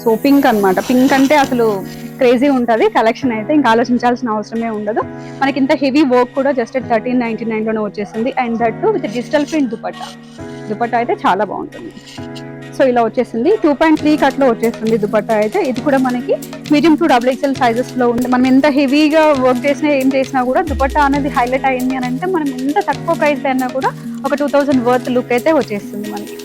So pink అనమాట. Pink అంటే అసలు క్రేజీ ఉంటుంది కలెక్షన్ అయితే, ఇంకా ఆలోచించాల్సిన అవసరమే ఉండదు. మనకి ఇంత హెవీ వర్క్ కూడా జస్ట్ 1399లోనే వచ్చేసింది. And that with digital print dupatta అయితే చాలా బాగుంటుంది. సో ఇలా వచ్చేసింది 2.3 కట్లో వచ్చేస్తుంది దుపట్టా అయితే. ఇది కూడా మనకి మీడియం టు XXL సైజెస్ లో ఉంది. మనం ఎంత హెవీగా వర్క్ చేసినా ఏం చేసినా కూడా దుపట్టా అనేది హైలైట్ అయింది అని అంటే మనం ఎంత తక్కువ ప్రైస్ అయినా కూడా ఒక 2000 వర్త్ లుక్ అయితే వచ్చేస్తుంది మనకి.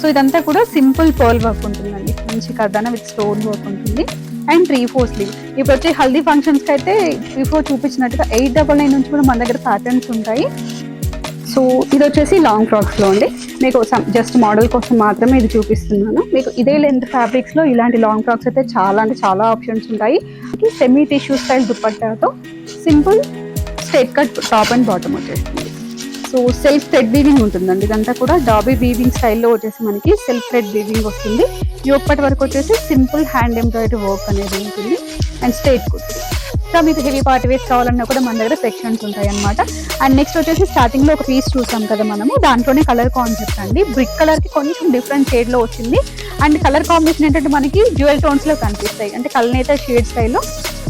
సో ఇదంతా కూడా సింపుల్ పర్ల్ వర్క్ ఉంటుందండి, మంచి కర్దానా విత్ స్టోన్ వర్క్ ఉంటుంది. And 3/4 sleeve. ఇప్పుడు వచ్చే హల్దీ ఫంక్షన్స్ కి అయితే బిఫోర్ చూపించినట్టుగా 899 నుంచి కూడా మన దగ్గర ప్యాటర్న్స్ ఉంటాయి. సో ఇది వచ్చేసి లాంగ్ ఫ్రాక్స్ లో అండి, మీకు జస్ట్ మోడల్ కోసం మాత్రమే ఇది చూపిస్తున్నాను. మీకు ఇదే లెంత్ ఫ్యాబ్రిక్స్ లో ఇలాంటి లాంగ్ ఫ్రాక్స్ అయితే చాలా అంటే చాలా ఆప్షన్స్ ఉంటాయి. సెమీ టిష్యూ స్టైల్ దుపట్టాతో simple straight cut top and bottom వచ్చేస్తుంది. సో సెల్ఫ్ థ్రెడ్ వీవింగ్ ఉంటుందండి, ఇదంతా కూడా డాబీ వీవింగ్ స్టైల్లో వచ్చేసి మనకి సెల్ఫ్ థ్రెడ్ వీవింగ్ వస్తుంది. యోగపట్ వరకు వచ్చేసి సింపుల్ హ్యాండ్ ఎంబ్రాయిడరీ వర్క్ అనేది ఉంటుంది. And straight kurti. ఇంకా మీకు హెవీ పార్టీ వేర్ కావాలన్నా కూడా మన దగ్గర సెక్షన్స్ ఉంటాయి అనమాట. అండ్ నెక్స్ట్ వచ్చేసి స్టార్టింగ్ లో ఒక పీస్ చూసాం కదా మనము, దాంట్లోనే కలర్ కాన్సెప్ట్ అండి. బ్రిక్ కలర్ కి కొంచెం డిఫరెంట్ షేడ్ లో వచ్చింది. అండ్ కలర్ కాంబినేషన్ ఏంటంటే మనకి డ్యూయల్ టోన్స్ లో కనిపిస్తాయి, అంటే కలనేత షేడ్ స్టైల్లో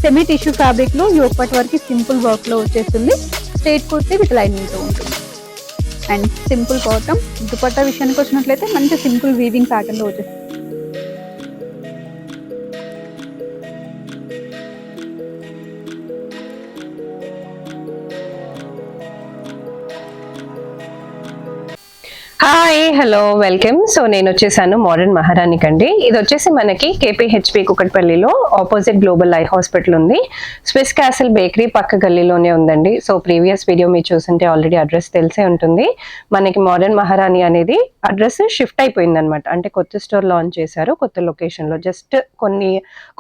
సెమీ టిష్యూ ఫ్యాబ్రిక్ లో యోగపట్ వరకు సింపుల్ వర్క్ లో వచ్చేస్తుంది. స్ట్రైట్ కుర్తీ విత్ లైనింగ్ తో ఉంటుంది. And simple bottom. దుపట్టా విషయానికి వచ్చినట్లయితే మంచి సింపుల్ వీవింగ్ ప్యాటర్న్ లో వచ్చేస్తుంది. Hi, hello, welcome. సో నేను వచ్చేసాను మోడర్న్ మహారాణికి అండి. ఇది వచ్చేసి మనకి KPHP కుకట్పల్లిలో ఆపోజిట్ గ్లోబల్ ఐ హాస్పిటల్ ఉంది. స్విస్ క్యాసిల్ బేకరీ పక్క గల్లీలోనే ఉందండి. సో ప్రీవియస్ వీడియో మీరు చూస్తుంటే ఆల్రెడీ అడ్రస్ తెలిసే ఉంటుంది. మనకి మోడర్న్ మహారాణి అనేది అడ్రస్ షిఫ్ట్ అయిపోయింది అనమాట. అంటే కొత్త స్టోర్ లాంచ్ చేశారు కొత్త లొకేషన్ లో, జస్ట్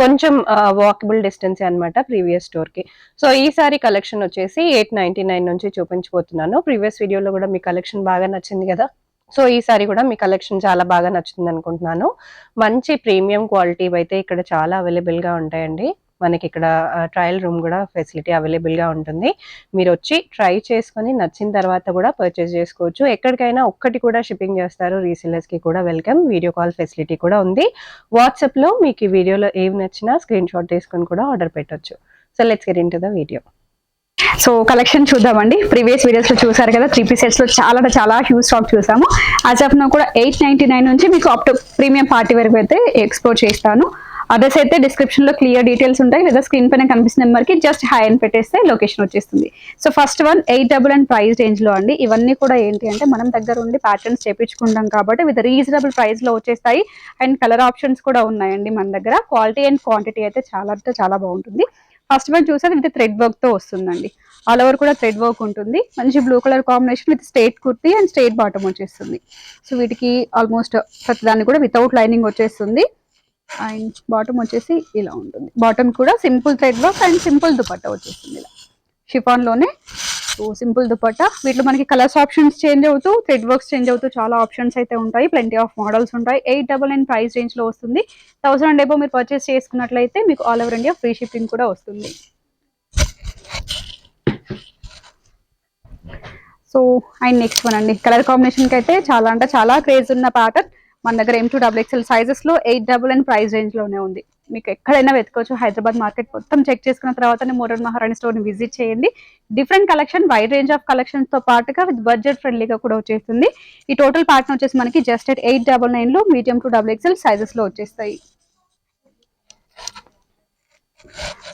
కొంచెం వాకబుల్ డిస్టెన్స్ అనమాట ప్రీవియస్ స్టోర్ కి. సో ఈసారి కలెక్షన్ వచ్చేసి 899 నుంచి చూపించబోతున్నాను. ప్రీవియస్ వీడియోలో కూడా మీ కలెక్షన్ బాగా నచ్చింది కదా. సో ఈసారి కూడా మీ కలెక్షన్ చాలా బాగా నచ్చింది అనుకుంటున్నాను. మంచి ప్రీమియం క్వాలిటీ అయితే ఇక్కడ చాలా అవైలబుల్ గా ఉంటాయండి. మనకి ఇక్కడ ట్రయల్ రూమ్ కూడా ఫెసిలిటీ అవైలబుల్ గా ఉంటుంది. మీరు వచ్చి ట్రై చేసుకొని నచ్చిన తర్వాత కూడా పర్చేస్ చేసుకోవచ్చు. ఎక్కడికైనా ఒక్కటి కూడా షిప్పింగ్ చేస్తారు. రీసెలర్స్ కి కూడా వెల్కమ్. వీడియో కాల్ ఫెసిలిటీ కూడా ఉంది. వాట్సాప్ లో మీకు ఈ వీడియోలో ఏమి నచ్చినా స్క్రీన్ షాట్ తీసుకొని కూడా ఆర్డర్ పెట్టొచ్చు. So let's get into the video. So collection చూద్దామండి. ప్రీవియస్ వీడియోస్ లో చూసారు కదా, 3 పీసెస్ లో చాలా హ్యూజ్ స్టాక్ చూసాము. యాజ్ ఆఫ్ నౌ కూడా 899 నుంచి మీకు అప్ టు ప్రీమియం పార్టీ వరకు అయితే ఎక్స్పోర్ట్ చేస్తాను. అదర్స్ అయితే డిస్క్రిప్షన్ లో క్లియర్ డీటెయిల్స్ ఉంటాయి, లేదా స్క్రీన్ పైన కనిపిస్తున్న నెంబర్కి జస్ట్ హాయ్ అని పెట్టేస్తే లొకేషన్ వచ్చేస్తుంది. So first one 899 price range లో అండి. ఇవన్నీ కూడా ఏంటి అంటే మనం దగ్గర ఉండి ప్యాటర్న్స్ చేపించుకుంటాం కాబట్టి విత్ రీజనబుల్ ప్రైస్ లో వచ్చేస్తాయి. అండ్ కలర్ ఆప్షన్స్ కూడా ఉన్నాయండి మన దగ్గర. క్వాలిటీ అండ్ క్వాంటిటీ అయితే చాలా బాగుంటుంది. ఫస్ట్ వన్ చూసారు, విత్ థ్రెడ్ వర్క్ తో వస్తుందండి. ఆల్ ఓవర్ కూడా థ్రెడ్ వర్క్ ఉంటుంది. మంచి blue colour combination with straight kurti and straight bottom వచ్చేస్తుంది. సో వీటికి ఆల్మోస్ట్ ప్రతిదాన్ని కూడా వితౌట్ లైనింగ్ వచ్చేస్తుంది. అండ్ బాటమ్ వచ్చేసి ఇలా ఉంటుంది. బాటమ్ కూడా simple thread work and simple dupatta వచ్చేస్తుంది ఇలా షిఫాన్ లోనే. So simple dupatta. వీటిలో మనకి కలర్స్ ఆప్షన్స్ చేంజ్ అవుతూ, థ్రెడ్ వర్క్స్ చేంజ్ అవుతూ చాలా ఆప్షన్స్ అయితే ఉంటాయి. ప్లెంటీ ఆఫ్ మోడల్స్ ఉంటాయి. 899 ప్రైస్ రేంజ్ లో వస్తుంది. 1000 అబోవ్ మీరు పర్చేస్ చేసుకున్నట్లయితే మీకు all over India free shipping కూడా వస్తుంది. సో అండ్ నెక్స్ట్ వన్ అండి, కలర్ కాంబినేషన్ కి అయితే చాలా క్రేజ్ ఉన్న ప్యాటర్న్ మన దగ్గర M2 XXL సైజెస్ లో 899 ప్రైస్ రేంజ్ లోనే ఉంది. మీకు ఎక్కడైనా వెతుకోవచ్చు. హైదరాబాద్ మార్కెట్ మొత్తం చెక్ చేసుకున్న తర్వాతనే మోడర్న్ మహారాణి స్టోర్ ని విజిట్ చేయండి. Different collection, wide range of collections తో పాటుగా విత్ బడ్జెట్ ఫ్రెండ్లీగా కూడా వచ్చేస్తుంది. ఈ టోటల్ ప్యాటర్న్ వచ్చేసి మనకి జస్ట్ 899 లో మీడియం టు XXL సైజెస్ లో వచ్చేస్తాయి.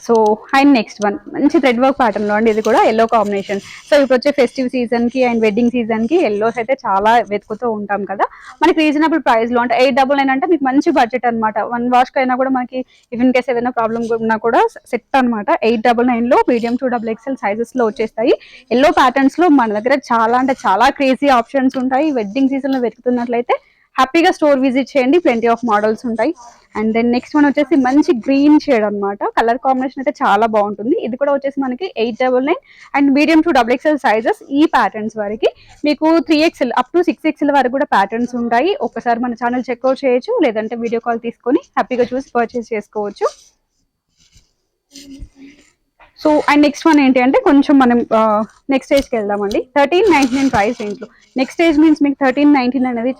సో అండ్ నెక్స్ట్ వన్ మంచి థ్రెడ్ వర్క్ ప్యాటర్న్ లో అండి. ఇది కూడా ఎల్లో కాంబినేషన్. సో ఇప్పుడు వచ్చే ఫెస్టివ్ సీజన్ కి అండ్ వెడ్డింగ్ సీజన్ కి ఎల్లోస్ అయితే చాలా వెతుకుతూ ఉంటాం కదా. మనకి రీజనబుల్ ప్రైస్ లో అంటే 899 అంటే మీకు మంచి బడ్జెట్ అనమాట. 1 వాష్ కైనా కూడా మనకి ఇన్ కేస్ ఏదైనా ప్రాబ్లమ్ ఉన్నా కూడా సెట్ అనమాట. 899 లో మీడియం టు XXL సైజెస్ లో వచ్చేస్తాయి. ఎల్లో ప్యాటర్న్స్ లో మన దగ్గర చాలా క్రేజీ ఆప్షన్స్ ఉంటాయి. వెడ్డింగ్ సీజన్ లో వెతుకుతున్నట్లయితే హ్యాపీగా స్టోర్ విజిట్ చేయండి. ప్లెంటీ ఆఫ్ మోడల్స్ ఉంటాయి. అండ్ దెన్ నెక్స్ట్ వన్ వచ్చేసి మంచి గ్రీన్ షేడ్ అనమాట. కలర్ కాంబినేషన్ అయితే చాలా బాగుంటుంది. ఇది కూడా వచ్చేసి మనకి 899 and medium to XXL sizes. ఈ ప్యాటర్న్స్ వరకు మీకు 3XL అప్ టు 6XL వరకు కూడా ప్యాటర్న్స్ ఉంటాయి. ఒకసారి మన ఛానల్ చెక్అవుట్ చేయొచ్చు, లేదంటే వీడియో కాల్ తీసుకొని హ్యాపీగా చూసి పర్చేస్ చేసుకోవచ్చు. సో అండ్ నెక్స్ట్ వన్ ఏంటి అంటే కొంచెం మనం నెక్స్ట్ స్టేజ్కి వెళ్దామండి. 1399 ప్రైస్ రేంజ్లో. నెక్స్ట్ స్టేజ్ మీన్స్ మీకు 1399 అనేది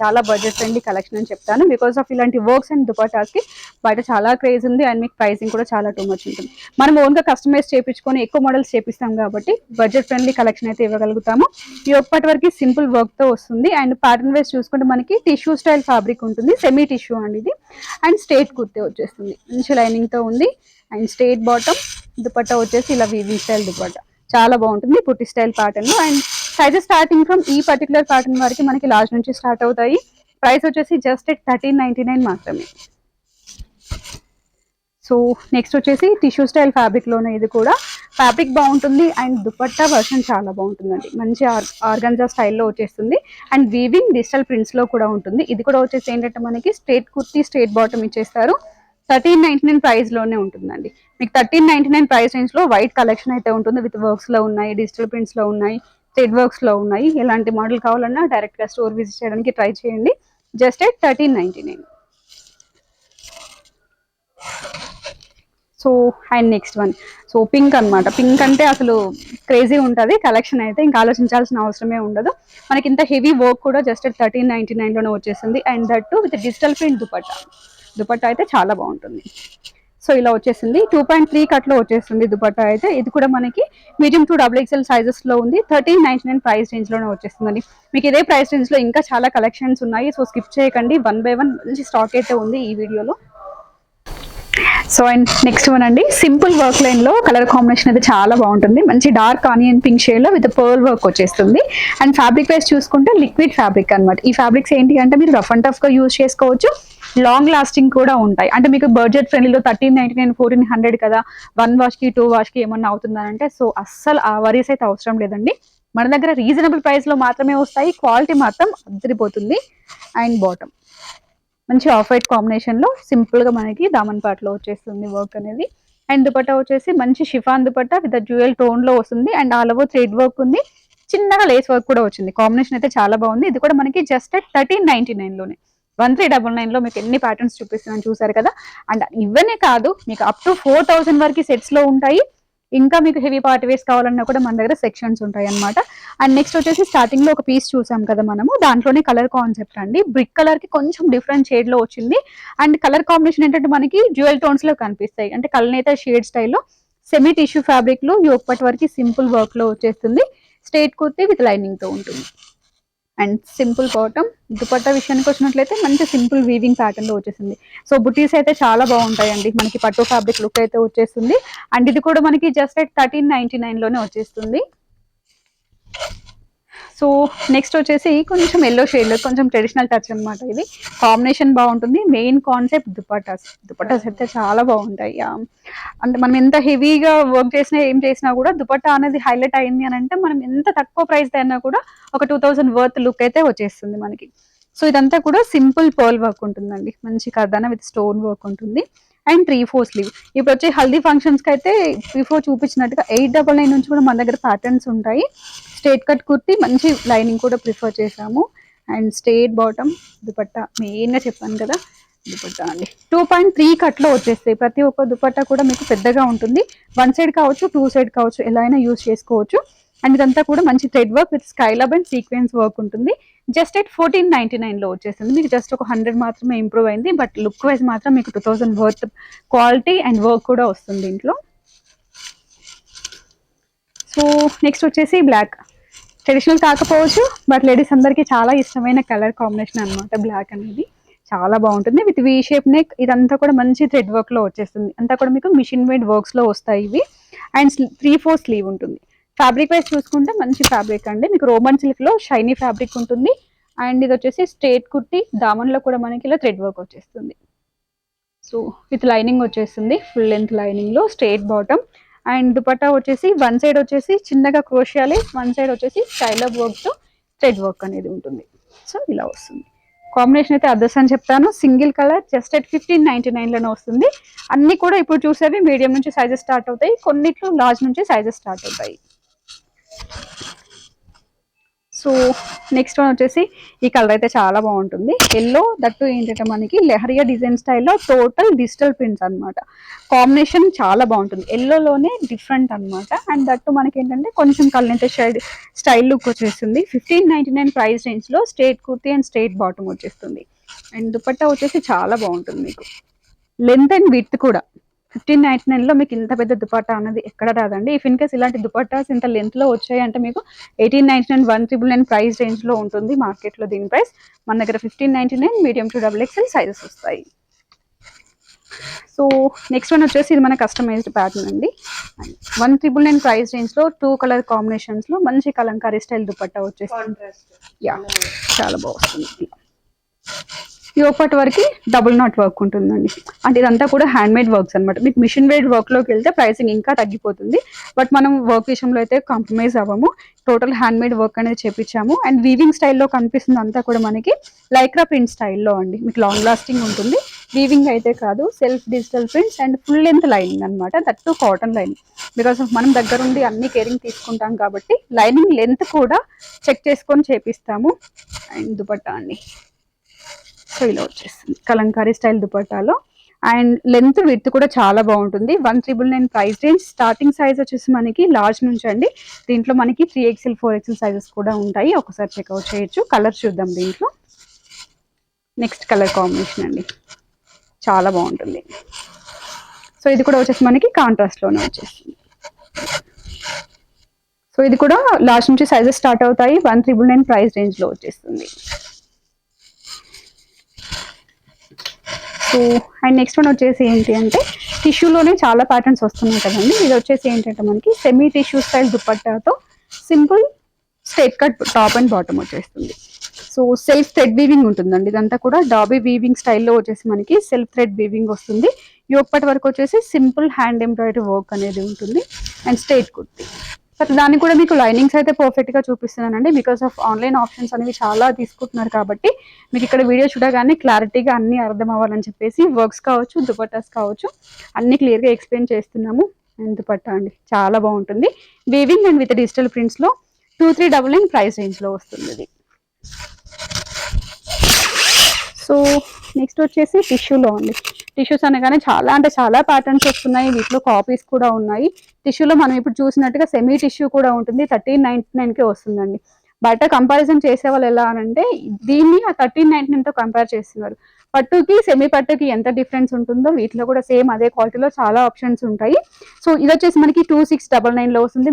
చాలా బడ్జెట్ ఫ్రెండ్లీ కలెక్షన్ అని చెప్తాను. బికాస్ ఆఫ్ ఇలాంటి వర్క్స్ అండ్ దుపట్టాస్కి బయట చాలా క్రేజ్ ఉంది అండ్ మీకు ప్రైసింగ్ కూడా చాలా టూ మచ్ ఉంటుంది. మనం ఓన్గా కస్టమైజ్ చేయించుకొని ఎక్కువ మోడల్స్ చేపిస్తాం కాబట్టి బడ్జెట్ ఫ్రెండ్లీ కలెక్షన్ అయితే ఇవ్వగలుగుతాము. ఈ ఒక్కటి వరకు సింపుల్ వర్క్తో వస్తుంది అండ్ ప్యాటర్న్ వైజ్ చూసుకుంటే మనకి టిష్యూ స్టైల్ ఫ్యాబ్రిక్ ఉంటుంది, సెమీ టిష్యూ అండి ఇది. అండ్ స్ట్రేట్ కుర్తే వచ్చేస్తుంది, మంచి లైనింగ్తో ఉంది. అండ్ స్ట్రేట్ బాటమ్, దుపట్టా వచ్చేసి ఇలా వీవింగ్ స్టైల్ దుపట్టా చాలా బాగుంటుంది, పుట్టి style pattern. And sizes starting from ఈ పర్టికులర్ ప్యాటర్న్ వరకు మనకి లార్జ్ నుంచి స్టార్ట్ అవుతాయి. ప్రైస్ వచ్చేసి జస్ట్ 1399 మాత్రమే. సో నెక్స్ట్ వచ్చేసి టిష్యూ స్టైల్ ఫ్యాబ్రిక్ లోనే ఇది కూడా ఫ్యాబ్రిక్ బాగుంటుంది అండ్ దుపట్టా వర్షన్ చాలా బాగుంటుందండి. మంచి ఆర్గంజా స్టైల్లో వచ్చేస్తుంది అండ్ వీవింగ్ డిజిటల్ ప్రింట్స్ లో కూడా ఉంటుంది. ఇది కూడా వచ్చేసి ఏంటంటే మనకి స్ట్రేట్ కుర్తీ స్ట్రేట్ బాటమ్ ఇచ్చేస్తారు. 1399 ప్రైస్ లోనే ఉంటుందండి. మీకు 1399 ప్రైస్ రేంజ్ లో వైట్ కలెక్షన్ అయితే ఉంటుంది, విత్ వర్క్స్ లో ఉన్నాయి, డిజిటల్ ప్రింట్స్ లో ఉన్నాయి, థ్రెడ్ వర్క్స్ లో ఉన్నాయి. ఎలాంటి మోడల్ కావాలన్నా డైరెక్ట్ గా స్టోర్ విజిట్ చేయడానికి ట్రై చేయండి. Just 1399. So and next one, so pink అనమాట. పింక్ అంటే అసలు క్రేజీ ఉంటుంది కలెక్షన్ అయితే, ఇంకా ఆలోచించాల్సిన అవసరమే ఉండదు. మనకి ఇంత హెవీ వర్క్ కూడా జస్ట్ 1399 లోనే వచ్చేసింది and that to with digital print dupatta. Dupatta అయితే చాలా బాగుంటుంది. సో ఇలా వచ్చేసింది 2.3 కట్లో వచ్చేస్తుంది దుపట్టా అయితే. ఇది కూడా మనకి మీడియం టు XXL సైజెస్ లో ఉంది. 1399 ప్రైస్ రేంజ్ లోనే వచ్చేస్తుందండి. మీకు ఇదే ప్రైస్ రేంజ్ లో ఇంకా చాలా కలెక్షన్స్ ఉన్నాయి, సో స్కిప్ చేయకండి. 1 by 1 మంచి స్టాక్ అయితే ఉంది ఈ వీడియోలో. సో అండ్ నెక్స్ట్ వన్ అండి, సింపుల్ వర్క్ లైన్ లో కలర్ కాంబినేషన్ అయితే చాలా బాగుంటుంది. మంచి డార్క్ ఆనియన్ పింక్ షేడ్ లో విత్ పర్ల్ వర్క్ వచ్చేస్తుంది. అండ్ ఫ్యాబ్రిక్ వైజ్ చూసుకుంటే లిక్విడ్ ఫ్యాబ్రిక్ అనమాట. ఈ ఫ్యాబ్రిక్స్ ఏంటి అంటే మీరు రఫ్ అండ్ టఫ్ గా యూజ్ చేసుకోవచ్చు, లాంగ్ లాస్టింగ్ కూడా ఉంటాయి. అంటే మీకు బడ్జెట్ ఫ్రెండ్లీలో 1399 1400 కదా, 1 వాష్ కి 2 వాష్ కి ఏమన్నా అవుతుందంటే సో అస్సలు ఆ వరీస్ అయితే అవసరం లేదండి. మన దగ్గర రీజనబుల్ ప్రైస్ లో మాత్రమే వస్తాయి, క్వాలిటీ మాత్రం అదిరిపోతుంది. అండ్ బాటమ్ మంచి ఆఫ్ వైట్ కాంబినేషన్ లో సింపుల్ గా మనకి దామన్ పార్ట్ లో వచ్చేస్తుంది వర్క్ అనేది. అండ్ దుపట్టా వచ్చేసి మంచి chiffon dupatta with dual tone లో వస్తుంది and all over thread work ఉంది, చిన్నగా లేస్ వర్క్ కూడా వచ్చింది. కాంబినేషన్ అయితే చాలా బాగుంది. ఇది కూడా మనకి జస్ట్ 1399 లోనే. 1399 లో మీకు ఎన్ని ప్యాటర్న్స్ చూపిస్తున్నాను చూసారు కదా. అండ్ ఇవన్నీ కాదు, మీకు అప్ టు 4000 వరకు సెట్స్ లో ఉంటాయి. ఇంకా మీకు హెవీ పార్టీ వేస్ కావాలన్నా కూడా మన దగ్గర సెక్షన్స్ ఉంటాయి అనమాట. అండ్ నెక్స్ట్ వచ్చేసి స్టార్టింగ్ లో ఒక పీస్ చూసాం కదా మనము, దాంట్లోనే కలర్ కాన్సెప్ట్ అండి. బ్రిక్ కలర్ కి కొంచెం డిఫరెంట్ షేడ్ లో వచ్చింది అండ్ కలర్ కాంబినేషన్ ఏంటంటే మనకి డ్యూయల్ టోన్స్ లో కనిపిస్తాయి. అంటే కలనేత షేడ్ స్టైల్లో సెమీ టిష్యూ ఫ్యాబ్రిక్ లో ఇప్పటి వరకు సింపుల్ వర్క్ లో వచ్చేస్తుంది. స్ట్రేట్ కుర్తీ విత్ లైనింగ్ తో ఉంటుంది అండ్ సింపుల్ బాటమ్. దుపట్టా విషయానికి వచ్చినట్లయితే మంచి సింపుల్ వీవింగ్ ప్యాటర్న్ లో వచ్చేసింది. సో బుటీస్ అయితే చాలా బాగుంటాయండి, మనకి పట్టు ఫ్యాబ్రిక్ లుక్ అయితే వచ్చేస్తుంది. అండ్ ఇది కూడా మనకి జస్ట్ 1399 లోనే వచ్చేస్తుంది. సో నెక్స్ట్ వచ్చేసి కొంచెం ఎల్లో షేడ్ లో కొంచెం ట్రెడిషనల్ టచ్ అనమాట. ఇది కాంబినేషన్ బాగుంటుంది. మెయిన్ కాన్సెప్ట్ దుపట్టాస్ అయితే చాలా బాగుంటాయి. అంటే మనం ఎంత హెవీగా వర్క్ చేసినా ఏం చేసినా కూడా దుపట్టా అనేది హైలైట్ అయింది అని అంటే మనం ఎంత తక్కువ ప్రైస్ అయినా కూడా ఒక 2000 వర్త్ లుక్ అయితే వచ్చేస్తుంది మనకి. సో ఇదంతా కూడా సింపుల్ పర్ల్ వర్క్ ఉంటుందండి, మంచి కర్దానా విత్ స్టోన్ వర్క్ ఉంటుంది. And 3/4 sleeve. ఇప్పుడు వచ్చే హల్దీ ఫంక్షన్స్ కి అయితే బిఫోర్ చూపించినట్టుగా 899 నుంచి కూడా మన దగ్గర ప్యాటర్న్స్ ఉంటాయి. స్ట్రేట్ కట్ కుర్తి మంచి లైనింగ్ కూడా ప్రిఫర్ చేసాము and straight bottom. Dupatta main గా చెప్పాను కదా, దుపట్టా అండి 2.3 కట్ లో వచ్చేస్తాయి. ప్రతి ఒక్క దుపట్టా కూడా మీకు పెద్దగా ఉంటుంది. 1 సైడ్ కావచ్చు 2 సైడ్ కావచ్చు, ఎలా అయినా యూజ్ చేసుకోవచ్చు. అండ్ ఇదంతా కూడా మంచి థ్రెడ్ వర్క్ విత్ స్కైలబ్ అండ్ సీక్వెన్స్ వర్క్ ఉంటుంది. జస్ట్ 1499 లో వచ్చేస్తుంది. మీకు జస్ట్ ఒక 100 మాత్రమే ఇంప్రూవ్ అయింది, బట్ లుక్ వైజ్ మాత్రం మీకు 2000 వర్త్ క్వాలిటీ అండ్ వర్క్ కూడా వస్తుంది ఇంట్లో. సో నెక్స్ట్ వచ్చేసి బ్లాక్. ట్రెడిషనల్ కాకపోవచ్చు బట్ లేడీస్ అందరికీ చాలా ఇష్టమైన కలర్ కాంబినేషన్ అనమాట బ్లాక్ అనేది. చాలా బాగుంటుంది విత్ వీ షేప్ నెక్. ఇదంతా కూడా మంచి థ్రెడ్ వర్క్ లో వచ్చేస్తుంది. అంతా కూడా మీకు మిషన్ మేడ్ వర్క్స్ లో వస్తాయి ఇవి. అండ్ 3/4 స్లీవ్ ఉంటుంది. ఫ్యాబ్రిక్ వైజ్ చూసుకుంటే మంచి ఫ్యాబ్రిక్ అండి, మీకు రోమన్ సిల్క్ లో షైనీ ఫ్యాబ్రిక్ ఉంటుంది. అండ్ ఇది వచ్చేసి స్ట్రేట్ కుర్తి, దామన్ లో కూడా మనకి ఇలా థ్రెడ్ వర్క్ వచ్చేస్తుంది. సో విత్ లైనింగ్ వచ్చేస్తుంది, ఫుల్ లెంత్ లైనింగ్ లో స్ట్రేట్ బాటమ్. అండ్ దుపట్టా వచ్చేసి 1 సైడ్ వచ్చేసి చిన్నగా క్రోషియాలే, 1 సైడ్ వచ్చేసి స్టైలబ్ వర్క్ తో థ్రెడ్ వర్క్ అనేది ఉంటుంది. సో ఇలా వస్తుంది. కాంబినేషన్ అయితే అదర్స్ అని చెప్తాను. సింగిల్ కలర్ జస్ట్ 1599 లోనే వస్తుంది. అన్ని కూడా ఇప్పుడు చూసేవి మీడియం నుంచి సైజెస్ స్టార్ట్ అవుతాయి, కొన్నిట్లో లార్జ్ నుంచి సైజెస్ స్టార్ట్ అవుతాయి. సో నెక్స్ట్ వన్ వచ్చేసి ఈ కలర్ అయితే చాలా బాగుంటుంది. ఎల్లో, దట్టు ఏంటంటే మనకి లెహరియా డిజైన్ స్టైల్లో టోటల్ డిజిటల్ ప్రింట్స్ అనమాట. కాంబినేషన్ చాలా బాగుంటుంది, ఎల్లోలోనే డిఫరెంట్ అనమాట. అండ్ దట్టు మనకి ఏంటంటే కొంచెం కల్నైతే స్టైల్ లుక్ వచ్చేస్తుంది. 1599 ప్రైస్ రేంజ్ లో straight kurti and straight bottom వచ్చేస్తుంది. అండ్ దుపట్టా వచ్చేసి చాలా బాగుంటుంది మీకు. లెంత్ అండ్ విడ్త్ కూడా 1599 లో మీకు ఇంత పెద్ద దుపట్టా అనేది ఎక్కడ రాదండి. ఇఫ్ ఇన్ కేస్ ఇలాంటి దుపట్టాస్ ఇంత లెంత్ లో వచ్చాయి అంటే మీకు 1899 1999 ప్రైస్ రేంజ్ లో ఉంటుంది మార్కెట్ లో దీని ప్రైస్. మన దగ్గర 1599 మీడియం టు XXL సైజెస్ వస్తాయి. సో నెక్స్ట్ వన్ వచ్చేసి ఇది మన కస్టమైజ్డ్ ప్యాటర్న్ అండి. 1999 ప్రైస్ రేంజ్ లో 2 కలర్ కాంబినేషన్స్ లో మంచి కలంకారీ స్టైల్ దుపట్టా వచ్చేస్తుంది. యా చాలా బాగుంది. ఈ ఒకటి వరకు డబుల్ నాట్ వర్క్ ఉంటుందండి. అంటే ఇదంతా కూడా హ్యాండ్ మేడ్ వర్క్స్ అనమాట. మీకు మిషన్ మేడ్ వర్క్ లోకి వెళ్తే ప్రైసింగ్ ఇంకా తగ్గిపోతుంది. బట్ మనం వర్క్ విషయంలో అయితే కాంప్రమైజ్ అవ్వము. టోటల్ హ్యాండ్ మేడ్ వర్క్ అనేది చేపించాము. అండ్ వీవింగ్ స్టైల్లో కనిపిస్తుంది అంతా కూడా మనకి లైక్రా ప్రింట్ స్టైల్లో అండి. మీకు లాంగ్ లాస్టింగ్ ఉంటుంది. వీవింగ్ అయితే కాదు, self digital prints and full length lining అనమాట. That too cotton lining. Because of మనం దగ్గరుండి అన్ని కేరింగ్ తీసుకుంటాం కాబట్టి లైనింగ్ లెంత్ కూడా చెక్ చేసుకొని చేపిస్తాము. అండ్ దుపట్టా అండి, సో ఇలా వచ్చేస్తుంది కలంకారీ స్టైల్ దుపట్టాలో. అండ్ లెంత్ విడ్త్ కూడా చాలా బాగుంటుంది. 1999 ప్రైస్ రేంజ్. స్టార్టింగ్ సైజ్ వచ్చేసి మనకి లార్జ్ నుంచి అండి. దీంట్లో మనకి 3XL 4XL సైజెస్ కూడా ఉంటాయి. ఒకసారి చెక్అవుట్ చేయొచ్చు. కలర్ చూద్దాం దీంట్లో. నెక్స్ట్ కలర్ కాంబినేషన్ అండి, చాలా బాగుంటుంది. సో ఇది కూడా వచ్చేసి మనకి కాంట్రాస్ట్ లోనే వచ్చేస్తుంది. సో ఇది కూడా లాస్ట్ నుంచి సైజెస్ స్టార్ట్ అవుతాయి. 1999 ప్రైస్ రేంజ్ లో వచ్చేస్తుంది. సో అండ్ నెక్స్ట్ వన్ వచ్చేసి ఏంటి అంటే టిష్యూలోనే చాలా ప్యాటర్న్స్ వస్తున్నాయి కదండి. ఇది వచ్చేసి ఏంటంటే మనకి సెమీ టిష్యూ స్టైల్ దుపట్టాతో simple straight cut top and bottom వచ్చేస్తుంది. సో సెల్ఫ్ థ్రెడ్ వీవింగ్ ఉంటుందండి. ఇదంతా కూడా డాబీ వీవింగ్ స్టైల్లో వచ్చేసి మనకి సెల్ఫ్ థ్రెడ్ వీవింగ్ వస్తుంది. యోగపట్ వరకు వచ్చేసి సింపుల్ హ్యాండ్ ఎంబ్రాయిడరీ వర్క్ అనేది ఉంటుంది. And straight kurti. బట్ దానికి కూడా మీకు లైనింగ్స్ అయితే పర్ఫెక్ట్ గా చూపిస్తున్నానండి. బికాస్ ఆఫ్ ఆన్లైన్ ఆప్షన్స్ అనేవి చాలా తీసుకుంటున్నారు కాబట్టి మీకు ఇక్కడ వీడియో చూడగానే క్లారిటీగా అన్ని అర్థం అవ్వాలని చెప్పేసి వర్క్స్ కావచ్చు, దుపట్టాస్ కావచ్చు అన్ని క్లియర్ గా ఎక్స్ప్లెయిన్ చేస్తున్నాము. అండ్ దుపట్టా అండి చాలా బాగుంటుంది. Weaving and with digital prints లో 2399 ప్రైస్ రేంజ్ లో వస్తుంది ఇది. సో నెక్స్ట్ వచ్చేసి టిష్యూలో అండి. టిష్యూస్ అనగానే చాలా అంటే చాలా ప్యాటర్న్స్ వస్తున్నాయి. వీటిలో కాపీస్ కూడా ఉన్నాయి. టిష్యూలో మనం ఇప్పుడు చూసినట్టుగా సెమీ టిష్యూ కూడా ఉంటుంది. 1399కే వస్తుందండి. బయట కంపారిజన్ చేసే వాళ్ళు ఎలా అనంటే దీన్ని ఆ 1399తో కంపేర్ చేస్తున్నారు. పట్టుకి సెమీ పట్టుకి ఎంత డిఫరెన్స్ ఉంటుందో వీటిలో కూడా సేమ్ అదే క్వాలిటీలో చాలా ఆప్షన్స్ ఉంటాయి. సో ఇది వచ్చేసి మనకి 2699లో వస్తుంది.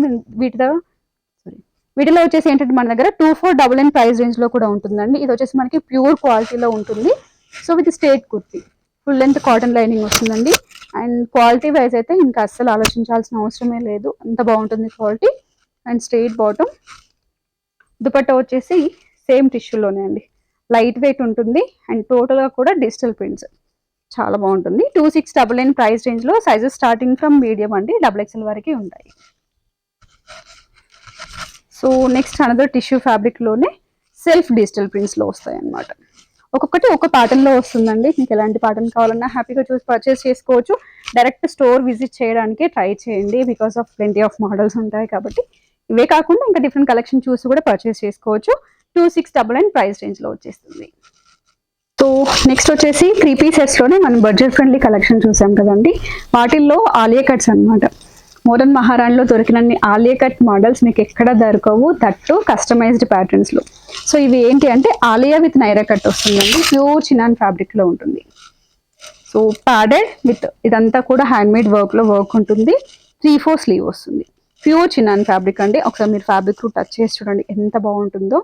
వీటిలో వచ్చేసి ఏంటంటే మన దగ్గర 2499 ప్రైస్ రేంజ్ లో కూడా ఉంటుందండి. ఇది వచ్చేసి మనకి ప్యూర్ క్వాలిటీలో ఉంటుంది. So with straight kurti, full length cotton lining వస్తుందండి. అండ్ క్వాలిటీ వైజ్ అయితే ఇంకా అస్సలు ఆలోచించాల్సిన అవసరమే లేదు, అంత బాగుంటుంది quality. And straight bottom. Dupatta వచ్చేసి సేమ్ టిష్యూలోనే అండి, లైట్ వెయిట్ ఉంటుంది. అండ్ టోటల్గా కూడా డిజిటల్ ప్రింట్స్, చాలా బాగుంటుంది. 2699 ప్రైస్ రేంజ్లో సైజెస్ స్టార్టింగ్ ఫ్రమ్ మీడియం అండి XXL వరకు ఉంటాయి. సో నెక్స్ట్ అనదర్ టిష్యూ ఫ్యాబ్రిక్లోనే సెల్ఫ్ డిజిటల్ ప్రింట్స్లో వస్తాయి అన్నమాట. ఒక్కొక్కటి ఒక ప్యాటర్న్లో వస్తుందండి. మీకు ఎలాంటి ప్యాటర్న్ కావాలన్నా హ్యాపీగా చూసి పర్చేస్ చేసుకోవచ్చు. డైరెక్ట్ స్టోర్ విజిట్ చేయడానికి ట్రై చేయండి. Because of plenty of models ఉంటాయి కాబట్టి. ఇవే కాకుండా ఇంకా డిఫరెంట్ కలెక్షన్ చూసి కూడా పర్చేస్ చేసుకోవచ్చు. 2699 ప్రైస్ రేంజ్లో వచ్చేస్తుంది. సో నెక్స్ట్ వచ్చేసి 3 పీసెస్లోనే మనం బడ్జెట్ ఫ్రెండ్లీ కలెక్షన్ చూసాం కదండి. వాటిల్లో ఆలియా కట్స్ అనమాట. మోడర్న్ మహారాణిలో దొరికినన్ని ఆలియా కట్ మోడల్స్ మీకు ఎక్కడ దొరకవు, దట్టు కస్టమైజ్డ్ ప్యాటర్న్స్లో. సో ఇవి ఏంటి అంటే ఆలియా విత్ నైరా కట్ వస్తుందండి. ప్యూర్ చినాన్ ఫ్యాబ్రిక్లో ఉంటుంది. సో ప్యాడెడ్ విత్ ఇదంతా కూడా హ్యాండ్ మేడ్ వర్క్లో వర్క్ ఉంటుంది. 3/4 స్లీవ్ వస్తుంది. ప్యూర్ చినాన్ ఫ్యాబ్రిక్ అండి. ఒకసారి మీరు ఫ్యాబ్రిక్ టచ్ చేసి చూడండి ఎంత బాగుంటుందో.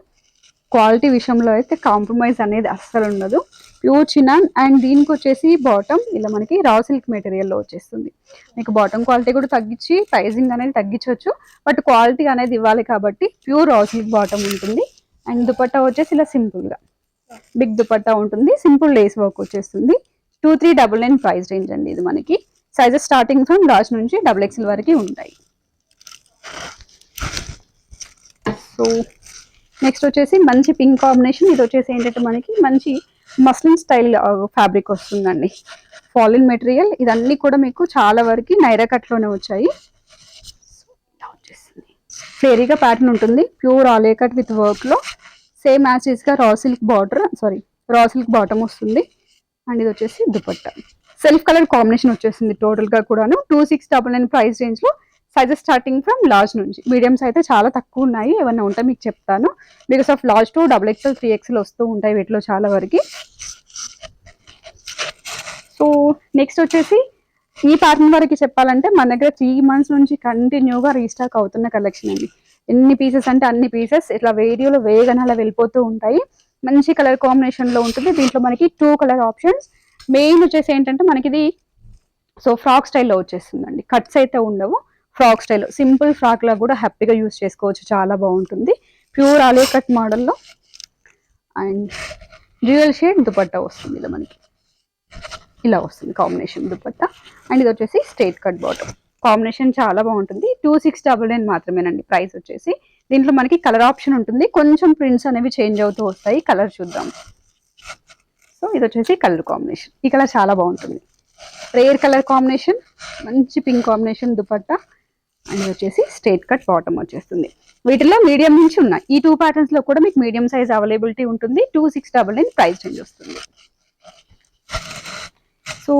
క్వాలిటీ విషయంలో అయితే కాంప్రమైజ్ అనేది అస్సలు ఉండదు. Pure chinon. అండ్ దీనికి వచ్చేసి బాటమ్ ఇలా మనకి రా సిల్క్ మెటీరియల్లో వచ్చేస్తుంది. మీకు బాటమ్ క్వాలిటీ కూడా తగ్గించి ప్రైజింగ్ అనేది తగ్గించవచ్చు. బట్ క్వాలిటీ అనేది ఇవ్వాలి కాబట్టి ప్యూర్ రా సిల్క్ బాటమ్ ఉంటుంది. అండ్ దుపట్టా వచ్చేసి ఇలా సింపుల్గా బిగ్ దుపట్టా ఉంటుంది. సింపుల్ లేస్ వర్క్ వచ్చేస్తుంది. 2399 ప్రైస్ రేంజ్ అండి ఇది మనకి. సైజెస్ స్టార్టింగ్ ఫ్రమ్ లార్జ్ నుంచి XXL వరకు ఉంటాయి. సో నెక్స్ట్ వచ్చేసి మంచి పింక్ కాంబినేషన్. ఇది వచ్చేసి ఏంటంటే మనకి మంచి మస్లిన్ స్టైల్ ఫ్యాబ్రిక్ వస్తుందండి. ఫాలిన్ మెటీరియల్. ఇదన్నీ కూడా మీకు చాలా వరకు నైరా కట్లోనే వచ్చాయి. ఫ్లేరీగా ప్యాటర్న్ ఉంటుంది. ప్యూర్ ఆలియా కట్ విత్ వర్క్లో సేమ్ యాజ్ గా రా సిల్క్ బాటమ్ వస్తుంది. అండ్ ఇది వచ్చేసి దుపట్టా. సెల్ఫ్ కలర్ కాంబినేషన్ వచ్చేసింది టోటల్గా కూడాను. 2699 ప్రైస్ రేంజ్లో. సైజెస్ స్టార్టింగ్ ఫ్రమ్ లార్జ్ నుంచి. మీడియంస్ అయితే చాలా తక్కువ ఉన్నాయి. ఏమన్నా ఉంటే మీకు చెప్తాను. Because of large to XXL 3XL వస్తూ ఉంటాయి వీటిలో చాలా వరకు. సో నెక్స్ట్ వచ్చేసి ఈ ప్యాటర్న్ వరకు చెప్పాలంటే మన దగ్గర 3 months నుంచి కంటిన్యూగా రీస్టాక్ అవుతున్న కలెక్షన్ అండి. ఎన్ని పీసెస్ అంటే అన్ని పీసెస్ ఇట్లా వీడియోలో వేగన అలా వెళ్ళిపోతూ ఉంటాయి. మంచి కలర్ కాంబినేషన్ లో ఉంటుంది. దీంట్లో మనకి 2 కలర్ ఆప్షన్స్. మెయిన్ వచ్చేసి ఏంటంటే మనకి ఇది సో ఫ్రాక్ స్టైల్లో వచ్చేస్తుందండి. కట్స్ అయితే ఉండవు. ఫ్రాక్ స్టైల్ సింపుల్ ఫ్రాక్ లా కూడా హ్యాపీగా యూస్ చేసుకోవచ్చు. చాలా బాగుంటుంది. ప్యూర్ ఆలియా కట్ మోడల్లో అండ్ డ్యూయల్ షేడ్ దుపట్టా వస్తుంది. ఇలా మనకి ఇలా వస్తుంది కాంబినేషన్ దుపట్టా. అండ్ ఇది వచ్చేసి స్ట్రైట్ కట్ బాటమ్. కాంబినేషన్ చాలా బాగుంటుంది. 2699 మాత్రమేనండి ప్రైస్ వచ్చేసి. దీంట్లో మనకి కలర్ ఆప్షన్ ఉంటుంది. కొంచెం ప్రింట్స్ అనేవి చేంజ్ అవుతూ వస్తాయి. కలర్ చూద్దాం. సో ఇది వచ్చేసి కలర్ కాంబినేషన్. ఈ కలర్ చాలా బాగుంటుంది. రేర్ కలర్ కాంబినేషన్, మంచి పింక్ కాంబినేషన్ దుపట్టా. అండ్ ఇది వచ్చేసి స్ట్రైట్ కట్ బాటమ్ వచ్చేస్తుంది. వీటిలో మీడియం నుంచి ఉన్నాయి. ఈ 2 ప్యాటర్న్స్ లో కూడా మీకు మీడియం సైజ్ అవైలబిలిటీ ఉంటుంది. 2699 ప్రైస్ చేంజ్ వస్తుంది. So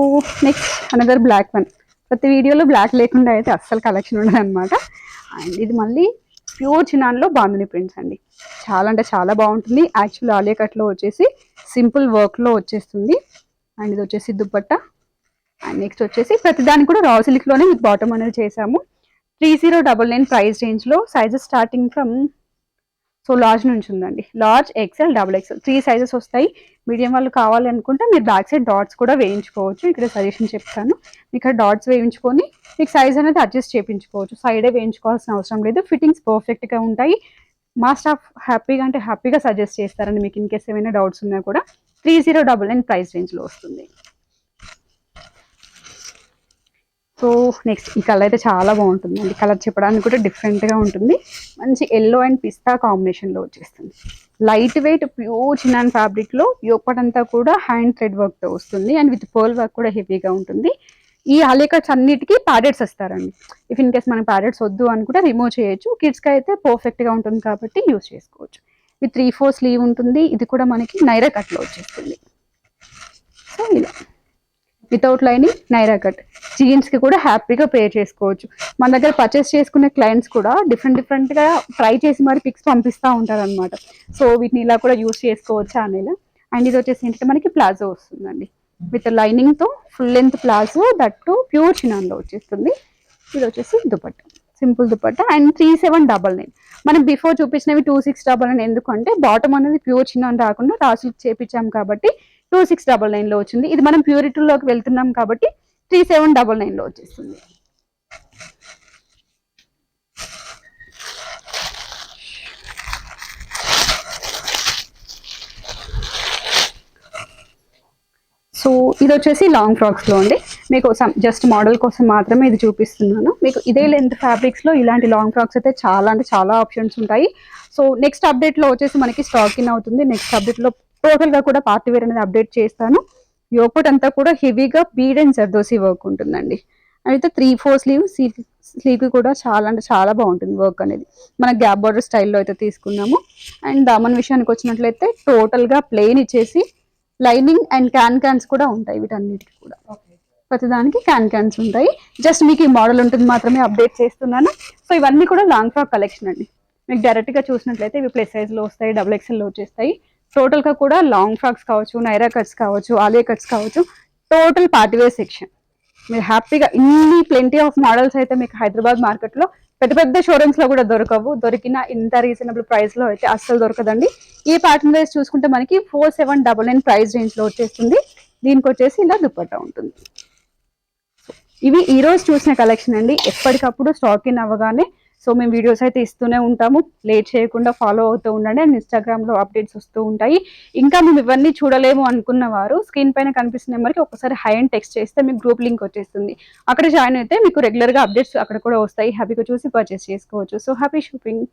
next another black one. ప్రతి వీడియోలో బ్లాక్ లేకుండా అయితే అస్సలు కలెక్షన్ ఉండదు అనమాట. అండ్ ఇది మళ్ళీ ప్యూర్ చినాన్లో బాందిని ప్రింట్స్ అండి. చాలా అంటే చాలా బాగుంటుంది. యాక్చువల్ ఆలియా కట్లో వచ్చేసి సింపుల్ వర్క్లో వచ్చేస్తుంది. అండ్ ఇది వచ్చేసి దుపట్టా. అండ్ నెక్స్ట్ వచ్చేసి ప్రతిదానికి కూడా రా సిల్క్లోనే మీకు బాటమ్ అనేది చేసాము. 3099 ప్రైస్ రేంజ్లో. Sizes starting from so large నుంచి ఉందండి. లార్జ్, ఎక్సెల్, XXL 3 సైజెస్ వస్తాయి. మీడియం వాళ్ళు కావాలి అనుకుంటే మీరు బ్యాక్ సైడ్ డాట్స్ కూడా వేయించుకోవచ్చు. ఇక్కడ సజెషన్ చెప్తాను. ఇక్కడ డాట్స్ వేయించుకొని మీకు సైజ్ అనేది అడ్జస్ట్ చేయించుకోవచ్చు. సైడే వేయించుకోవాల్సిన అవసరం లేదు. ఫిట్టింగ్స్ పర్ఫెక్ట్గా ఉంటాయి. మా స్టాఫ్ హ్యాపీగా సజెస్ట్ చేస్తారండి. మీకు ఇన్ కేస్ ఏమైనా డౌట్స్ ఉన్నా కూడా 3099 ప్రైస్ రేంజ్లో వస్తుంది. సో నెక్స్ట్ ఈ కలర్ అయితే చాలా బాగుంటుందండి. కలర్ చెప్పడానికి కూడా డిఫరెంట్గా ఉంటుంది. మంచి ఎల్లో అండ్ పిస్తా కాంబినేషన్లో వచ్చేస్తుంది. లైట్ వెయిట్ ప్యూర్ చినాన్ ఫ్యాబ్రిక్లో యోపటంతా కూడా హ్యాండ్ థ్రెడ్ వర్క్తో వస్తుంది. అండ్ విత్ పర్ల్ వర్క్ కూడా హెవీగా ఉంటుంది. ఈ ఆలియా కట్స్ అన్నిటికీ ప్యాడెట్స్ వస్తారండి. ఇఫ్ ఇన్ కేస్ మనం ప్యాడెట్స్ వద్దు అని కూడా రిమూవ్ చేయొచ్చు. కిడ్స్కి అయితే పర్ఫెక్ట్గా ఉంటుంది కాబట్టి యూజ్ చేసుకోవచ్చు. విత్ 3/4 స్లీవ్ ఉంటుంది. ఇది కూడా మనకి నైరా కట్లో వచ్చేస్తుంది. సో ఇలా వితౌట్ లైనింగ్ నైరా కట్. జీన్స్కి కూడా హ్యాపీగా పేర్ చేసుకోవచ్చు. మన దగ్గర పర్చేస్ చేసుకునే క్లయింట్స్ కూడా డిఫరెంట్గా ట్రై చేసి మరి పిక్స్ పంపిస్తూ ఉంటారు అనమాట. సో వీటిని ఇలా కూడా యూస్ చేసుకోవచ్చు అనేలా. అండ్ ఇది వచ్చేసి ఏంటంటే మనకి ప్లాజో వస్తుందండి. విత్ లైనింగ్తో full length palazzo, that too pure చినాన్లో వచ్చేస్తుంది. ఇది వచ్చేసి దుపట్టా, సింపుల్ దుపట్టా. అండ్ 3799. మనం బిఫోర్ చూపించినవి 2699 ఎందుకంటే బాటమ్ అనేది ప్యూర్ చినాన్ రాకుండా రాసులు చేపించాం కాబట్టి 2699లో వచ్చింది. ఇది మనం ప్యూరిటీలోకి వెళ్తున్నాం కాబట్టి 3799లో వచ్చేస్తుంది. సో ఇది వచ్చేసి లాంగ్ ఫ్రాక్స్లో అండి. మీకు జస్ట్ మోడల్ కోసం మాత్రమే ఇది చూపిస్తున్నాను. మీకు ఇదే లెంత్ ఫ్యాబ్రిక్స్లో ఇలాంటి లాంగ్ ఫ్రాక్స్ అయితే చాలా అంటే చాలా ఆప్షన్స్ ఉంటాయి. సో నెక్స్ట్ అప్డేట్లో వచ్చేసి మనకి స్టాక్ ఇన్ అవుతుంది. నెక్స్ట్ అప్డేట్లో టోటల్గా కూడా పార్టీ వేర్ అనేది అప్డేట్ చేస్తాను. యోపట్ అంతా కూడా హెవీగా బీడ్ అండ్ జర్దోసి వర్క్ ఉంటుందండి. అయితే 3/4 స్లీవ్ కూడా చాలా అంటే చాలా బాగుంటుంది వర్క్ అనేది. మన గ్యాప్ బార్డర్ స్టైల్లో అయితే తీసుకున్నాము. అండ్ దామన్ విషయానికి వచ్చినట్లయితే టోటల్గా ప్లెయిన్ ఇచ్చేసి లైనింగ్ అండ్ క్యాన్స్ కూడా ఉంటాయి. వీటన్నిటికి కూడా ప్రతిదానికి క్యాన్స్ ఉంటాయి. జస్ట్ మీకు ఈ మోడల్ ఉంటుంది మాత్రమే అప్డేట్ చేస్తున్నాను. సో ఇవన్నీ కూడా లాంగ్ ఫ్రాక్ కలెక్షన్ అండి. మీకు డైరెక్ట్గా చూసినట్లయితే ఇవి ప్లస్ సైజ్లో వస్తాయి, XXLలో వచ్చేస్తాయి. టోటల్గా కూడా లాంగ్ ఫ్రాక్స్ కావచ్చు, నైరా కట్స్ కావచ్చు, ఆలియా కట్స్ కావచ్చు, టోటల్ పార్టీవేర్ సెక్షన్. మీరు హ్యాపీగా ఇన్ని ప్లెంటీ ఆఫ్ మోడల్స్ అయితే మీకు హైదరాబాద్ మార్కెట్లో పెద్ద షోరూమ్స్లో కూడా దొరకవు. దొరికిన ఇంత రీజనబుల్ ప్రైస్లో అయితే అస్సలు దొరకదండి. ఈ ప్యాటర్న్ వైజ్ చూసుకుంటే మనకి 4799 ప్రైస్ రేంజ్లో వచ్చేస్తుంది. దీనికి వచ్చేసి ఇలా దుపట్టా ఉంటుంది. ఇవి ఈ రోజు చూసిన కలెక్షన్ అండి. ఎప్పటికప్పుడు స్టాక్ ఇన్ అవ్వగానే సో మేము వీడియోస్ అయితే ఇస్తూనే ఉంటాము. లేట్ చేయకుండా ఫాలో అవుతూ ఉండండి. అండ్ ఇన్స్టాగ్రామ్లో అప్డేట్స్ వస్తూ ఉంటాయి. ఇంకా మేము ఇవన్నీ చూడలేము అనుకున్న వారు స్క్రీన్ పైన కనిపిస్తున్న నెంబర్కి ఒకసారి హై అండ్ టెక్స్ట్ చేస్తే మీకు గ్రూప్ లింక్ వచ్చేస్తుంది. అక్కడ జాయిన్ అయితే మీకు రెగ్యులర్గా అప్డేట్స్ అక్కడ కూడా వస్తాయి. హ్యాపీగా చూసి పర్చేస్ చేసుకోవచ్చు. So happy shopping.